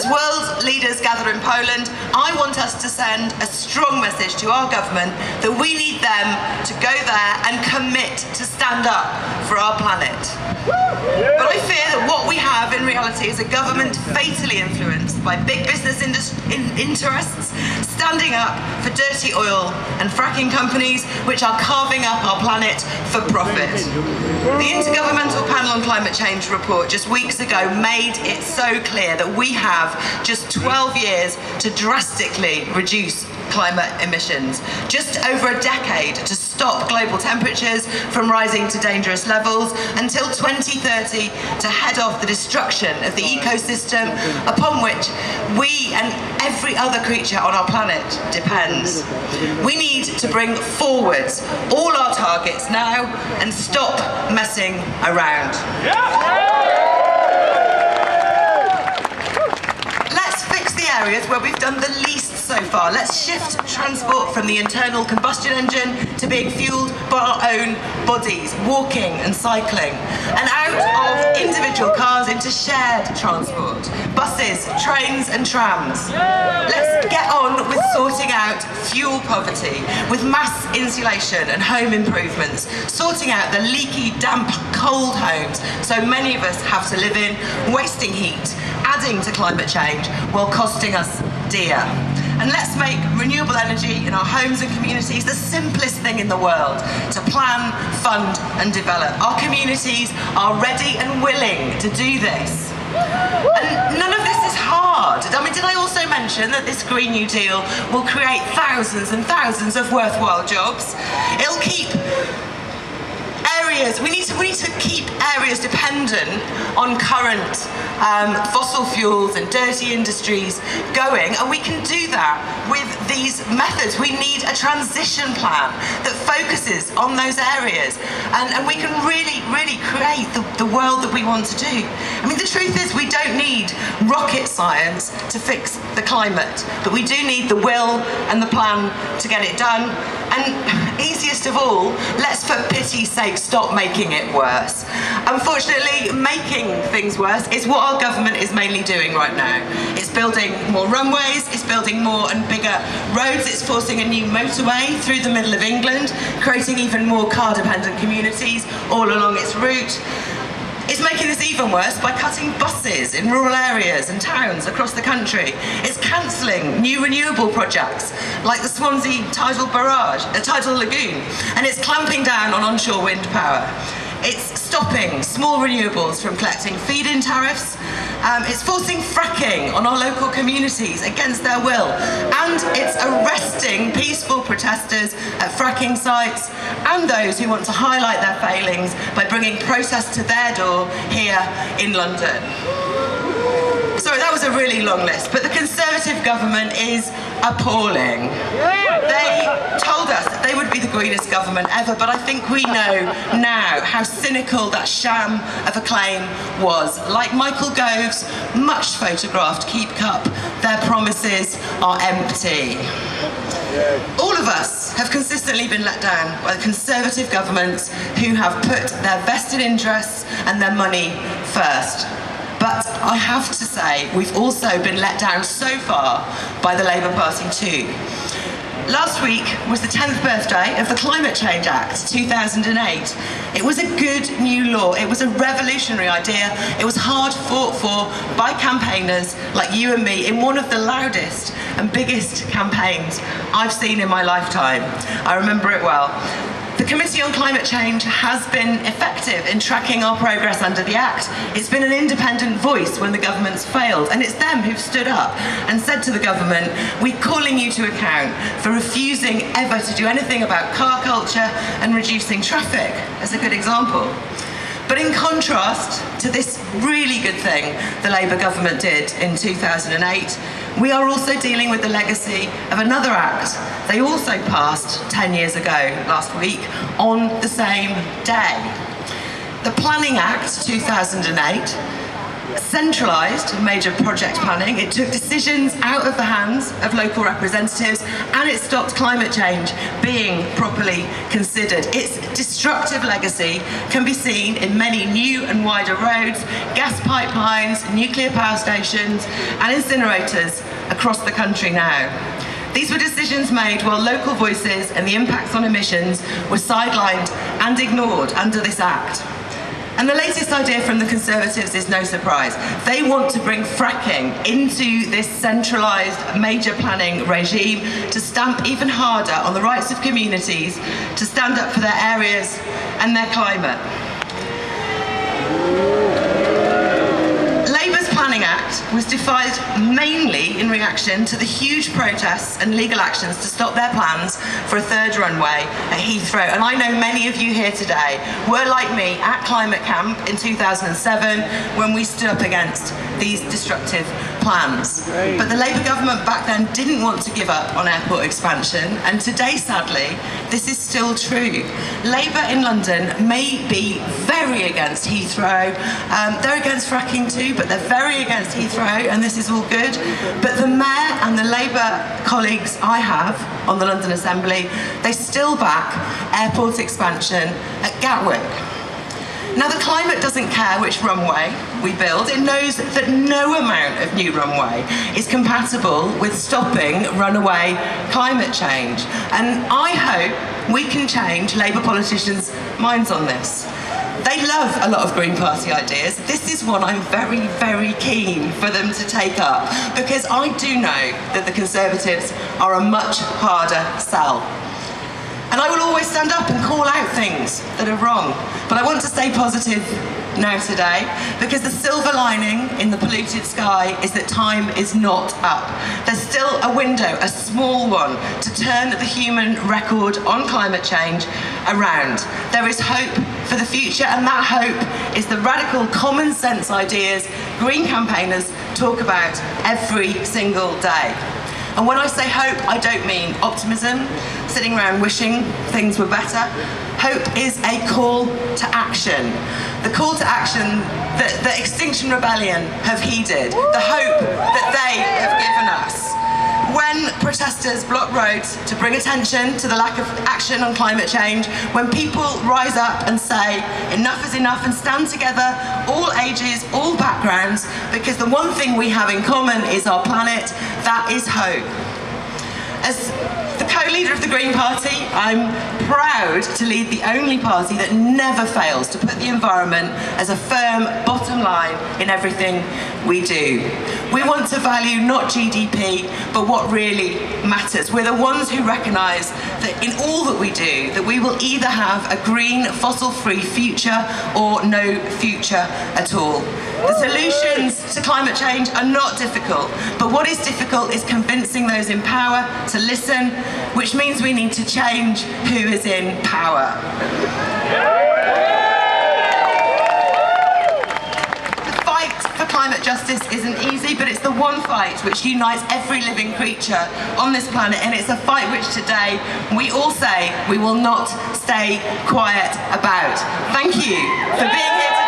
As world leaders gather in Poland, I want us to send a strong message to our government that we need them to go there and commit to stand up for our planet. But I fear that what we have in reality is a government fatally influenced by big business interests standing up for dirty oil and fracking companies which are carving up our planet for profit. The Intergovernmental Panel on Climate Change report just weeks ago made it so clear that we have just 12 years to drastically reduce climate emissions, just over a decade to stop global temperatures from rising to dangerous levels, until 2030 to head off the destruction of the ecosystem upon which we and every other creature on our planet depends. We need to bring forwards all our targets now and stop messing around. Let's fix the areas where we've done the least so far. Let's shift transport from the internal combustion engine to being fueled by our own bodies, walking and cycling, and out of individual cars into shared transport, buses, trains and trams. Let's get on with sorting out fuel poverty with mass insulation and home improvements, sorting out the leaky, damp, cold homes so many of us have to live in, wasting heat, adding to climate change while costing us dear. And let's make renewable energy in our homes and communities the simplest thing in the world to plan, fund and develop. Our communities are ready and willing to do this. And none of this is hard. I mean, did I also mention that this Green New Deal will create thousands and thousands of worthwhile jobs? It'll keep areas, we need to keep areas dependent on current fossil fuels and dirty industries going, and we can do that with these methods. We need a transition plan that focuses on those areas, and we can really create the world that we want to do. I mean, the truth is we don't need rocket science to fix the climate, but we do need the will and the plan to get it done. And easiest of all, let's for pity's sake stop making it worse. Unfortunately, making things worse is what our government is mainly doing right now. It's building more runways, it's building more and bigger roads, it's forcing a new motorway through the middle of England, creating even more car-dependent communities all along its route. It's making this even worse by cutting buses in rural areas and towns across the country. It's cancelling new renewable projects like the Swansea Tidal Lagoon, and it's clamping down on onshore wind power. It's stopping small renewables from collecting feed-in tariffs. It's forcing fracking on our local communities against their will. And it's arresting peaceful protesters at fracking sites and those who want to highlight their failings by bringing protests to their door here in London. Sorry, that was a really long list, but the Conservative government is appalling. They told us that they would be the greenest government ever, but I think we know now how cynical that sham of a claim was. Like Michael Gove's much photographed Keep Cup, their promises are empty. All of us have consistently been let down by the Conservative governments who have put their vested interests and their money first. But I have to say, we've also been let down so far by the Labour Party too. Last week was the 10th birthday of the Climate Change Act, 2008. It was a good new law. It was a revolutionary idea. It was hard fought for by campaigners like you and me in one of the loudest and biggest campaigns I've seen in my lifetime. I remember it well. The Committee on Climate Change has been effective in tracking our progress under the Act. It's been an independent voice when the government's failed, and it's them who've stood up and said to the government, we're calling you to account for refusing ever to do anything about car culture and reducing traffic, as a good example. But in contrast to this really good thing the Labour government did in 2008, we are also dealing with the legacy of another act they also passed 10 years ago last week on the same day. The Planning Act 2008 centralised major project planning, it took decisions out of the hands of local representatives, and it stopped climate change being properly considered. Its destructive legacy can be seen in many new and wider roads, gas pipelines, nuclear power stations and incinerators across the country now. These were decisions made while local voices and the impacts on emissions were sidelined and ignored under this Act. And the latest idea from the Conservatives is no surprise. They want to bring fracking into this centralised major planning regime to stamp even harder on the rights of communities to stand up for their areas and their climate. Labour's Planning Act was defied mainly in reaction to the huge protests and legal actions to stop their plans for a third runway at Heathrow. And I know many of you here today were like me at Climate Camp in 2007 when we stood up against these destructive plans. But the Labour government back then didn't want to give up on airport expansion, and today, sadly, this is still true. Labour in London may be very against Heathrow. They're against fracking too, but they're very against Heathrow, and this is all good. But the Mayor and the Labour colleagues I have on the London Assembly, they still back airport expansion at Gatwick. Now, the climate doesn't care which runway we build. It knows that no amount of new runway is compatible with stopping runaway climate change. And I hope we can change Labour politicians' minds on this. They love a lot of Green Party ideas. This is one I'm very, very keen for them to take up, because I do know that the Conservatives are a much harder sell. And I will always stand up and call out things that are wrong. But I want to stay positive now today, because the silver lining in the polluted sky is that time is not up. There's still a window, a small one, to turn the human record on climate change around. There is hope for the future, and that hope is the radical common sense ideas Green campaigners talk about every single day. And when I say hope, I don't mean optimism, sitting around wishing things were better. Hope is a call to action. The call to action that the Extinction Rebellion have heeded, the hope that they have given us. When protesters block roads to bring attention to the lack of action on climate change, when people rise up and say enough is enough and stand together, all ages, all backgrounds, because the one thing we have in common is our planet, that is hope. As the co-leader of the Green Party, I'm proud to lead the only party that never fails to put the environment as a firm bottom line in everything we do. We want to value not GDP, but what really matters. We're the ones who recognise that in all that we do, that we will either have a green, fossil-free future or no future at all. The solutions to climate change are not difficult, but what is difficult is convincing those in power to listen, which means we need to change who is in power. The fight for climate justice isn't easy, but it's the one fight which unites every living creature on this planet, and it's a fight which today we all say we will not stay quiet about. Thank you for being here today.